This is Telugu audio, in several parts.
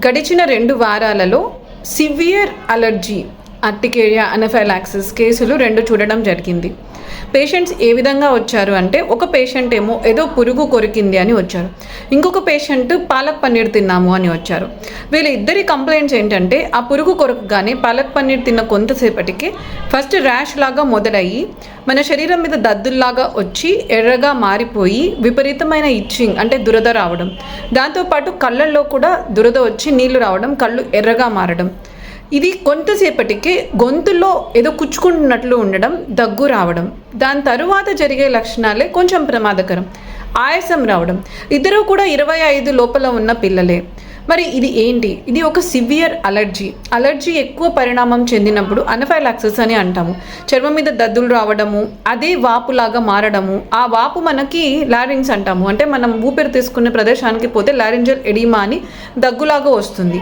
గడిచిన 2 వారాలలో సివియర్ అలర్జీ అర్టికేరియా అనఫైలాక్సిస్ కేసులు 2 చూడడం జరిగింది. పేషెంట్స్ ఏ విధంగా వచ్చారు అంటే, ఒక పేషెంట్ ఏమో ఏదో పురుగు కొరికింది అని వచ్చారు, ఇంకొక పేషెంట్ పాలక్ పన్నీర్ తిన్నాము అని వచ్చారు. వీళ్ళ ఇద్దరి కంప్లైంట్స్ ఏంటంటే, ఆ పురుగు కొరకగానే పాలక్ పన్నీర్ తిన్న కొంతసేపటికి ఫస్ట్ ర్యాష్ లాగా మొదలయ్యి మన శరీరం మీద దద్దుల్లాగా వచ్చి ఎర్రగా మారిపోయి విపరీతమైన ఇచ్చింగ్ అంటే దురద రావడం, దాంతోపాటు కళ్ళల్లో కూడా దురద వచ్చి నీళ్లు రావడం, కళ్ళు ఎర్రగా మారడం, ఇది కొంతసేపటికి గొంతులో ఏదో కుచ్చుకుంటున్నట్లు ఉండడం, దగ్గు రావడం, దాని తరువాత జరిగే లక్షణాలే కొంచెం ప్రమాదకరం, ఆయాసం రావడం. ఇద్దరు కూడా 25 లోపల ఉన్న పిల్లలే. మరి ఇది ఏంటి? ఇది ఒక సివియర్ అలర్జీ ఎక్కువ పరిణామం చెందినప్పుడు అనఫైలాక్సిస్ అని అంటాము. చర్మం మీద దద్దులు రావడము, అదే వాపులాగా మారడము, ఆ వాపు మనకి లారింగ్స్ అంటాము. అంటే మనం ఊపిరి తీసుకునే ప్రదేశానికి పోతే లారింజల్ ఎడిమా అని దగ్గులాగా వస్తుంది.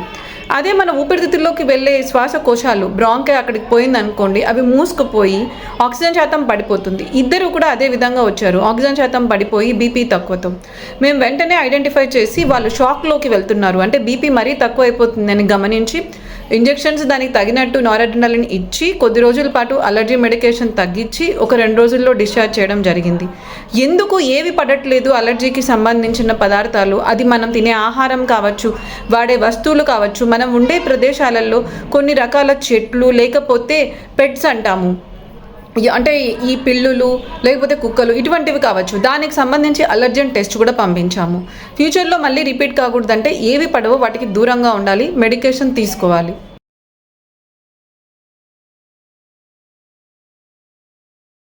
అదే మన ఊపిరితిత్తుల్లోకి వెళ్ళే శ్వాసకోశాలు బ్రాంకై అక్కడికి పోయింది అనుకోండి, అవి మూసుకుపోయి ఆక్సిజన్ శాతం పడిపోతుంది. ఇద్దరు కూడా అదే విధంగా వచ్చారు, ఆక్సిజన్ శాతం పడిపోయి బీపీ తక్కువతో. మేము వెంటనే ఐడెంటిఫై చేసి వాళ్ళు షాక్లోకి వెళ్తున్నారు, అంటే బీపీ మరీ తక్కువ అయిపోతుందని గమనించి ఇంజెక్షన్స్ దానికి తగినట్టు నారడ్రినాలిన్ ఇచ్చి కొద్ది రోజుల పాటు అలర్జీ మెడికేషన్ తగ్గించి ఒక 2 రోజుల్లో డిశ్చార్జ్ చేయడం జరిగింది. ఎందుకు ఏవి పడట్లేదు అలర్జీకి సంబంధించిన పదార్థాలు, అది మనం తినే ఆహారం కావచ్చు, వాడే వస్తువులు కావచ్చు, మనం ఉండే ప్రదేశాలలో కొన్ని రకాల చెట్లు లేకపోతే పెట్స్ అంటాము, అంటే ఈ పిల్లులు లేకపోతే కుక్కలు ఇటువంటివి కావచ్చు, దానికి సంబంధించి అలర్జెన్ టెస్ట్ కూడా పంపించాము. ఫ్యూచర్లో మళ్ళీ రిపీట్ కాకూడదంటే ఏవి పడవో వాటికి దూరంగా ఉండాలి, మెడికేషన్ తీసుకోవాలి.